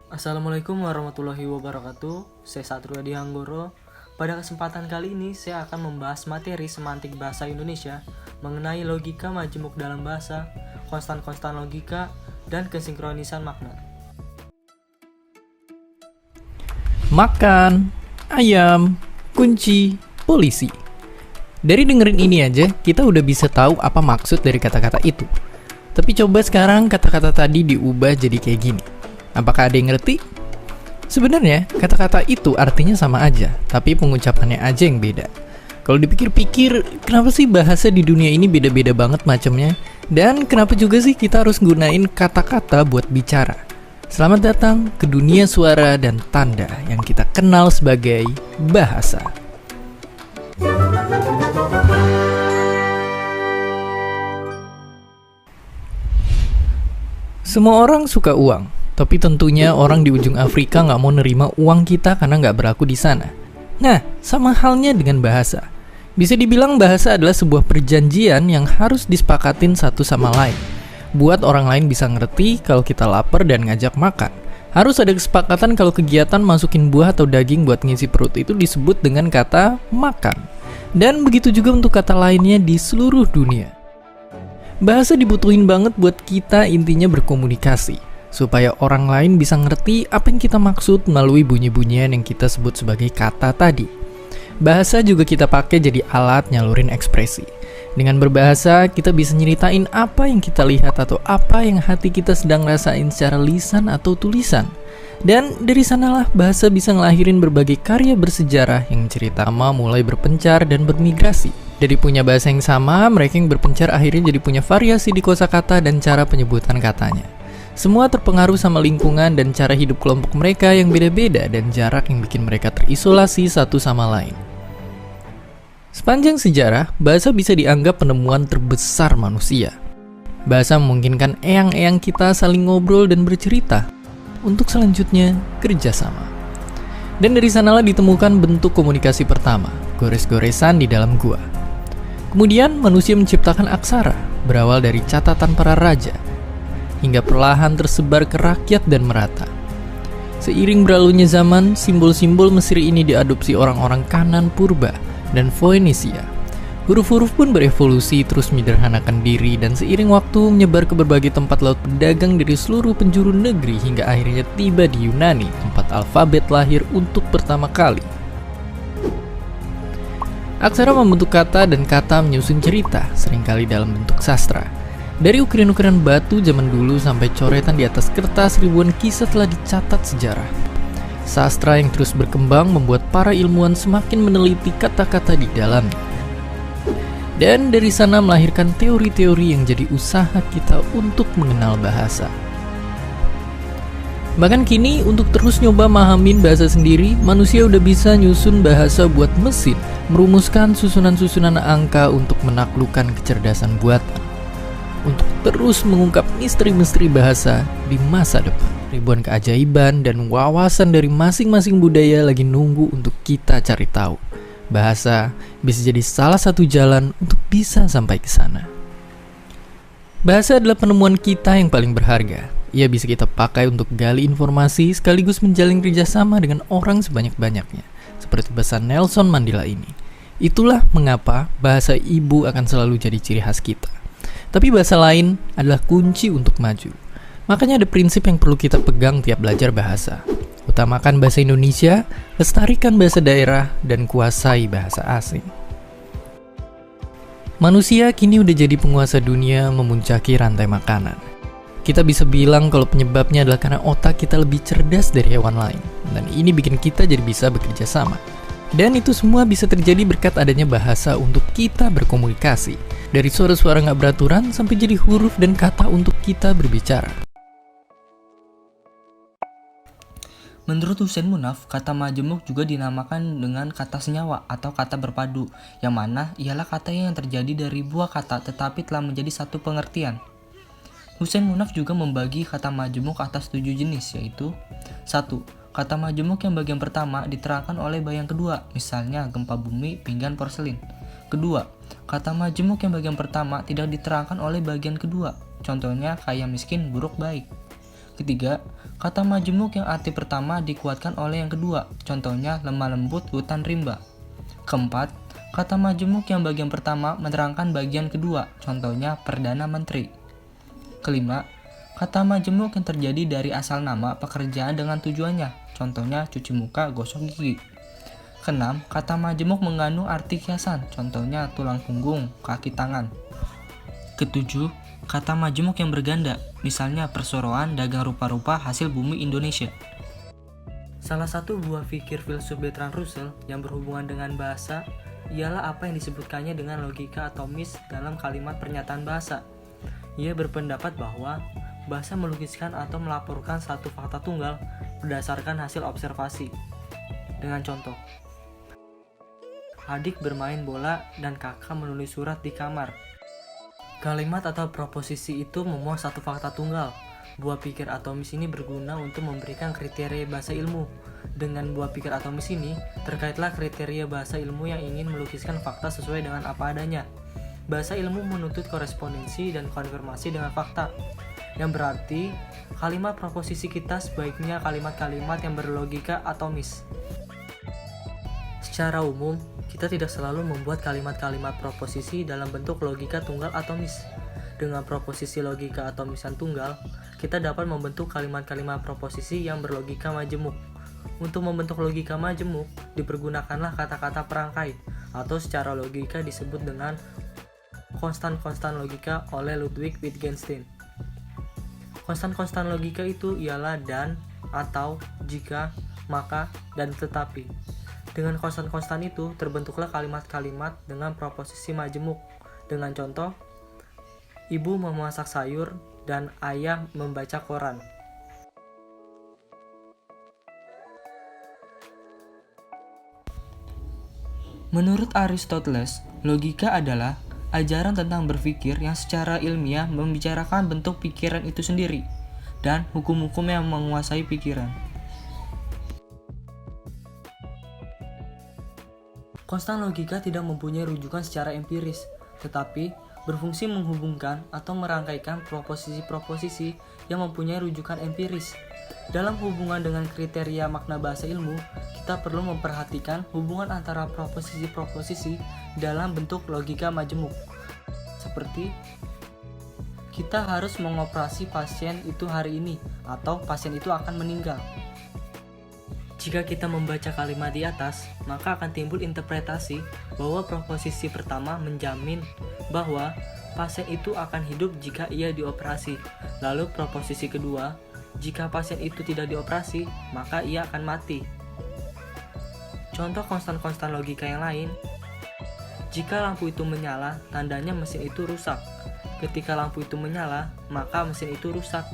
Assalamualaikum warahmatullahi wabarakatuh. Saya Satrio Adi Hanggoro. Pada kesempatan kali ini saya akan membahas materi semantik bahasa Indonesia mengenai logika majemuk dalam bahasa, konstan-konstan logika, dan kesinkronisan makna. Makan, ayam, kunci, polisi. Dari dengerin ini aja, kita udah bisa tahu apa maksud dari kata-kata itu. Tapi coba sekarang kata-kata tadi diubah jadi kayak gini. Apakah ada yang ngerti? Sebenarnya, kata-kata itu artinya sama aja, tapi pengucapannya aja yang beda. Kalau dipikir-pikir, kenapa sih bahasa di dunia ini beda-beda banget macamnya? Dan kenapa juga sih kita harus gunain kata-kata buat bicara? Selamat datang ke dunia suara dan tanda yang kita kenal sebagai bahasa. Semua orang suka uang, tapi tentunya orang di ujung Afrika nggak mau nerima uang kita karena nggak berlaku di sana. Nah, sama halnya dengan bahasa. Bisa dibilang bahasa adalah sebuah perjanjian yang harus disepakatin satu sama lain. Buat orang lain bisa ngerti kalau kita lapar dan ngajak makan. Harus ada kesepakatan kalau kegiatan masukin buah atau daging buat ngisi perut itu disebut dengan kata makan. Dan begitu juga untuk kata lainnya di seluruh dunia. Bahasa dibutuhin banget buat kita intinya berkomunikasi, supaya orang lain bisa ngerti apa yang kita maksud melalui bunyi-bunyian yang kita sebut sebagai kata tadi. Bahasa juga kita pakai jadi alat nyalurin ekspresi. Dengan berbahasa, kita bisa nyeritain apa yang kita lihat atau apa yang hati kita sedang rasain secara lisan atau tulisan. Dan dari sanalah bahasa bisa ngelahirin berbagai karya bersejarah yang cerita mulai berpencar dan bermigrasi. Dari punya bahasa yang sama, mereka yang berpencar akhirnya jadi punya variasi di kosakata dan cara penyebutan katanya. Semua terpengaruh sama lingkungan dan cara hidup kelompok mereka yang beda-beda dan jarak yang bikin mereka terisolasi satu sama lain. Sepanjang sejarah, bahasa bisa dianggap penemuan terbesar manusia. Bahasa memungkinkan eyang-eyang kita saling ngobrol dan bercerita, untuk selanjutnya kerjasama. Dan dari sanalah ditemukan bentuk komunikasi pertama, gores-goresan di dalam gua. Kemudian manusia menciptakan aksara, berawal dari catatan para raja, hingga perlahan tersebar ke rakyat dan merata. Seiring berlalunya zaman, simbol-simbol Mesir ini diadopsi orang-orang Kanan purba dan Foenisia. Huruf-huruf pun berevolusi terus menyederhanakan diri dan seiring waktu menyebar ke berbagai tempat laut pedagang dari seluruh penjuru negeri hingga akhirnya tiba di Yunani, tempat alfabet lahir untuk pertama kali. Aksara membentuk kata dan kata menyusun cerita, seringkali dalam bentuk sastra. Dari ukiran-ukiran batu zaman dulu sampai coretan di atas kertas, ribuan kisah telah dicatat sejarah. Sastra yang terus berkembang membuat para ilmuwan semakin meneliti kata-kata di dalamnya. Dan dari sana melahirkan teori-teori yang jadi usaha kita untuk mengenal bahasa. Bahkan kini untuk terus nyoba mahamin bahasa sendiri, manusia udah bisa nyusun bahasa buat mesin, merumuskan susunan-susunan angka untuk menaklukkan kecerdasan buatan. Untuk terus mengungkap misteri-misteri bahasa di masa depan. Ribuan keajaiban dan wawasan dari masing-masing budaya lagi nunggu untuk kita cari tahu. Bahasa bisa jadi salah satu jalan untuk bisa sampai ke sana. Bahasa adalah penemuan kita yang paling berharga. Ia bisa kita pakai untuk gali informasi sekaligus menjalin kerjasama dengan orang sebanyak-banyaknya. Seperti pesan Nelson Mandela ini. Itulah mengapa bahasa ibu akan selalu jadi ciri khas kita. Tapi bahasa lain adalah kunci untuk maju. Makanya ada prinsip yang perlu kita pegang tiap belajar bahasa. Utamakan bahasa Indonesia, lestarikan bahasa daerah, dan kuasai bahasa asing. Manusia kini udah jadi penguasa dunia memuncaki rantai makanan. Kita bisa bilang kalau penyebabnya adalah karena otak kita lebih cerdas dari hewan lain. Dan ini bikin kita jadi bisa bekerja sama. Dan itu semua bisa terjadi berkat adanya bahasa untuk kita berkomunikasi. Dari suara-suara gak beraturan sampai jadi huruf dan kata untuk kita berbicara. Menurut Hussein Munaf, kata majemuk juga dinamakan dengan kata senyawa atau kata berpadu, yang mana ialah kata yang terjadi dari buah kata tetapi telah menjadi satu pengertian. Hussein Munaf juga membagi kata majemuk atas 7 jenis, yaitu 1. Kata majemuk yang bagian pertama diterangkan oleh bayang kedua, misalnya gempa bumi, pinggan porselin. Kedua, kata majemuk yang bagian pertama tidak diterangkan oleh bagian kedua, contohnya kaya miskin, buruk baik. Ketiga, kata majemuk yang arti pertama dikuatkan oleh yang kedua, contohnya lemah lembut hutan rimba. Keempat, kata majemuk yang bagian pertama menerangkan bagian kedua, contohnya perdana menteri. Kelima, kata majemuk yang terjadi dari asal nama pekerjaan dengan tujuannya, contohnya cuci muka, gosok gigi. Keenam, kata majemuk mengandung arti kiasan, contohnya tulang punggung, kaki tangan. Ketujuh, kata majemuk yang berganda, misalnya perseroan dagang rupa-rupa hasil bumi Indonesia. Salah satu buah pikir filsuf Bertrand Russell yang berhubungan dengan bahasa ialah apa yang disebutkannya dengan logika atomis dalam kalimat pernyataan bahasa. Ia berpendapat bahwa bahasa melukiskan atau melaporkan satu fakta tunggal berdasarkan hasil observasi. Dengan contoh, adik bermain bola dan kakak menulis surat di kamar. Kalimat atau proposisi itu memuat satu fakta tunggal. Buah pikir atomis ini berguna untuk memberikan kriteria bahasa ilmu. Dengan buah pikir atomis ini, terkaitlah kriteria bahasa ilmu yang ingin melukiskan fakta sesuai dengan apa adanya. Bahasa ilmu menuntut korespondensi dan konfirmasi dengan fakta, yang berarti kalimat proposisi kita sebaiknya kalimat-kalimat yang berlogika atomis. Secara umum, kita tidak selalu membuat kalimat-kalimat proposisi dalam bentuk logika tunggal atomis. Dengan proposisi logika atomisan tunggal, kita dapat membentuk kalimat-kalimat proposisi yang berlogika majemuk. Untuk membentuk logika majemuk, dipergunakanlah kata-kata perangkai, atau secara logika disebut dengan konstan-konstan logika oleh Ludwig Wittgenstein. Konstan-konstan logika itu ialah dan, atau, jika, maka, dan tetapi. Dengan konstan-konstan itu, terbentuklah kalimat-kalimat dengan proposisi majemuk. Dengan contoh, ibu memasak sayur dan ayah membaca koran. Menurut Aristoteles, logika adalah ajaran tentang berpikir yang secara ilmiah membicarakan bentuk pikiran itu sendiri dan hukum-hukum yang menguasai pikiran. Konstan logika tidak mempunyai rujukan secara empiris, tetapi berfungsi menghubungkan atau merangkaikan proposisi-proposisi yang mempunyai rujukan empiris. Dalam hubungan dengan kriteria makna bahasa ilmu, kita perlu memperhatikan hubungan antara proposisi-proposisi dalam bentuk logika majemuk. Seperti, kita harus mengoperasi pasien itu hari ini, atau pasien itu akan meninggal. Jika kita membaca kalimat di atas, maka akan timbul interpretasi bahwa proposisi pertama menjamin bahwa pasien itu akan hidup jika ia dioperasi. Lalu proposisi kedua, jika pasien itu tidak dioperasi, maka ia akan mati. Contoh konstan-konstan logika yang lain, jika lampu itu menyala, tandanya mesin itu rusak. Ketika lampu itu menyala, maka mesin itu rusak.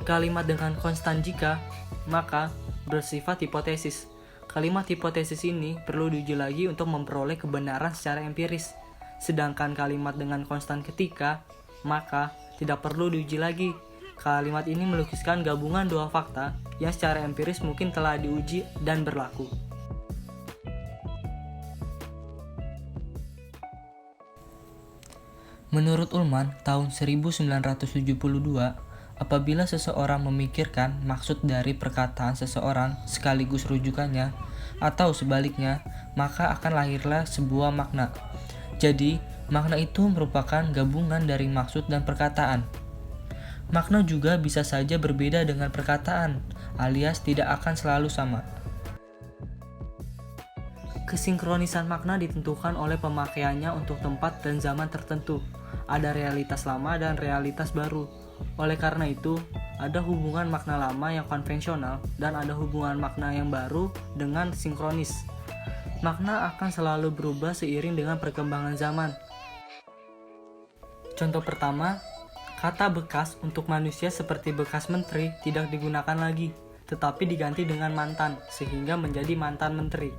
Kalimat dengan konstan jika, maka bersifat hipotesis. Kalimat hipotesis ini perlu diuji lagi untuk memperoleh kebenaran secara empiris. Sedangkan kalimat dengan konstan ketika, maka tidak perlu diuji lagi. Kalimat ini melukiskan gabungan dua fakta yang secara empiris mungkin telah diuji dan berlaku. Menurut Ullmann, tahun 1972, apabila seseorang memikirkan maksud dari perkataan seseorang sekaligus rujukannya, atau sebaliknya, maka akan lahirlah sebuah makna. Jadi, makna itu merupakan gabungan dari maksud dan perkataan. Makna juga bisa saja berbeda dengan perkataan, alias tidak akan selalu sama. Kesinkronisan makna ditentukan oleh pemakaiannya untuk tempat dan zaman tertentu. Ada realitas lama dan realitas baru. Oleh karena itu, ada hubungan makna lama yang konvensional dan ada hubungan makna yang baru dengan sinkronis. Makna akan selalu berubah seiring dengan perkembangan zaman. Contoh pertama, kata bekas untuk manusia seperti bekas menteri tidak digunakan lagi, tetapi diganti dengan mantan, sehingga menjadi mantan menteri.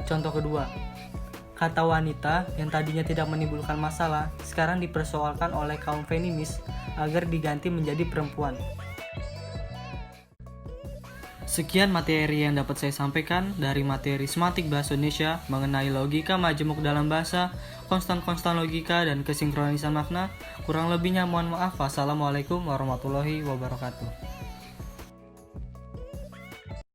Contoh kedua, kata wanita yang tadinya tidak menimbulkan masalah, sekarang dipersoalkan oleh kaum feminis agar diganti menjadi perempuan. Sekian materi yang dapat saya sampaikan dari materi Semantik Bahasa Indonesia mengenai logika majemuk dalam bahasa, konstan-konstan logika, dan kesinkronisan makna. Kurang lebihnya mohon maaf. Wassalamualaikum warahmatullahi wabarakatuh.